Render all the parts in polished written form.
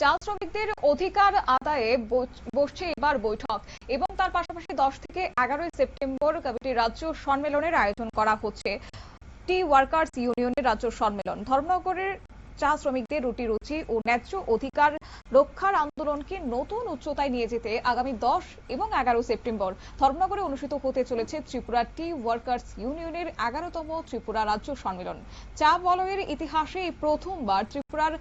চা শ্রমিকদের অধিকার আদায়ে বসছে এবার বৈঠক এবং তার পাশাপাশি 10 থেকে 11 সেপ্টেম্বর কমিটির রাজ্য সম্মেলনের আয়োজন করা হচ্ছে। টি ওয়ার্কার্স ইউনিয়নের রাজ্য সম্মেলন ধর্মনগরের চা শ্রমিকদের রুটি রুচি ও ন্যায্য অধিকার রক্ষার আন্দোলনকে নতুন উচ্চতায় নিয়ে যেতে আগামী 10 এবং 11 সেপ্টেম্বর ধর্মনগরে অনুষ্ঠিত হতে চলেছে ত্রিপুরা টি ওয়ার্কার্স ইউনিয়নের 11তম ত্রিপুরা রাজ্য সম্মেলন। চা বলয়ের ইতিহাসে এই প্রথমবার ত্রিপুরার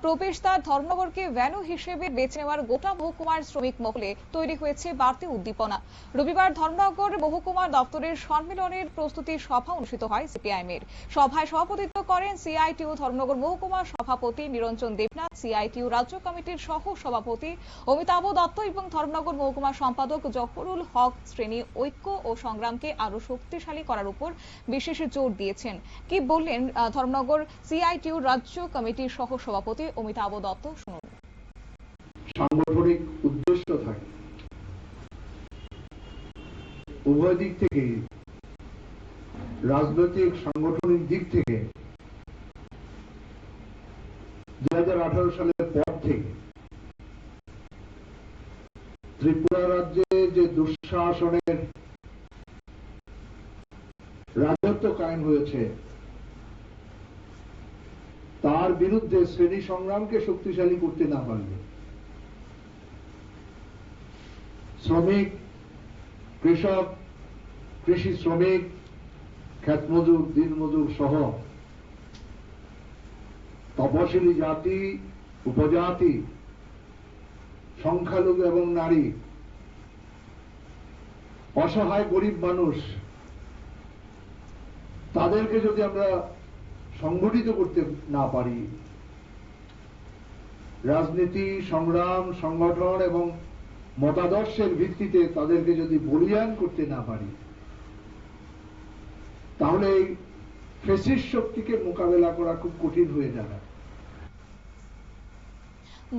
প্রবেশদ্বার ধর্মনগরকে ভেন্যু হিসেবে বেছে নেওয়ার গোটা মহকুমার শ্রমিক মহলে তৈরি হয়েছে বাড়তি উদ্দীপনা। রবিবার ধর্মনগর মহকুমা দপ্তরের সম্মেলনের প্রস্তুতি সভা অনুষ্ঠিত হয় সিপিআইএম এর। সভায় সভাপতিত্ব করেন সিআইটিইউ ধর্মনগর মহকুমা সভাপতি নিরঞ্জন দেবনাথ, সিআইটিইউ রাজ্য কমিটির সহ সভাপতি অমিতাভ দত্ত এবং ধর্মনগর মহকুমা সম্পাদক জহুরুল হক। শ্রেণী ঐক্য ও সংগ্রামকে আরো শক্তিশালী করার উপর বিশেষ জোর দিয়েছেন। কি বললেন ধর্মনগর সিআইটিইউ রাজ্য কমিটির সহ সভাপতি অমিতাভ দত্ত, শুনুন। সাংগঠনিক উদ্দেশ্য থাকে উভয় দিক থেকে, রাজনৈতিক সাংগঠনিক দিক থেকে 2018 সালের পর থেকে ত্রিপুরা রাজ্যে যে দুঃশাসনের রাজত্ব কায়েম হয়েছে তার বিরুদ্ধে শ্রেণী সংগ্রামকে শক্তিশালী করতে না পারলে শ্রমিক, কৃষক, কৃষি শ্রমিক, ক্ষেতমজুর, দিনমজুর সহ তপশিলি জাতি, উপজাতি, সংখ্যালঘু এবং নারী, অসহায় গরিব মানুষ, তাদেরকে যদি আমরা সংগঠিত করতে না পারি, রাজনীতি, সংগ্রাম, সংগঠন এবং মতাদর্শের ভিত্তিতে তাদেরকে যদি বলীয়ান করতে না পারি, তাহলে এই ফ্যাসিস্ট শক্তিকে মোকাবেলা করা খুব কঠিন হয়ে যাবে।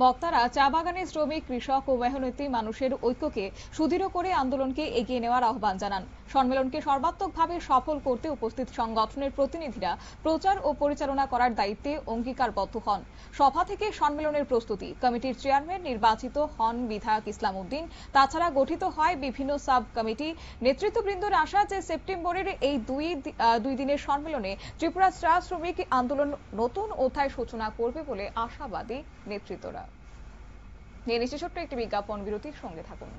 বক্তারা চা বাগানের শ্রমিক, কৃষক ও মেহনতি মানুষের ঐক্যকে সুদৃঢ় করে আন্দোলনকে এগিয়ে নেওয়ার আহ্বান জানান। সম্মেলনকে সর্বাত্মকভাবে সফল করতে উপস্থিত সংগঠনের প্রতিনিধিরা প্রচার ও পরিচালনা করার দায়িত্বে অঙ্গীকারবদ্ধ হন। সভা থেকে সম্মেলনের প্রস্তুতি কমিটির চেয়ারম্যান নির্বাচিত হন বিধায়ক ইসলাম উদ্দিন। তাছাড়া গঠিত হয় বিভিন্ন সাব কমিটি। নেতৃত্ববৃন্দর আশা যে সেপ্টেম্বরের এই দুই দিনের সম্মেলনে ত্রিপুরা চা শ্রমিক আন্দোলন নতুন অধ্যায় সূচনা করবে বলে আশাবাদী নেতৃত্বরা। নিয়ে নিচ্ছে ছোট্ট একটি বিজ্ঞাপন বিরতির সঙ্গে থাকুন।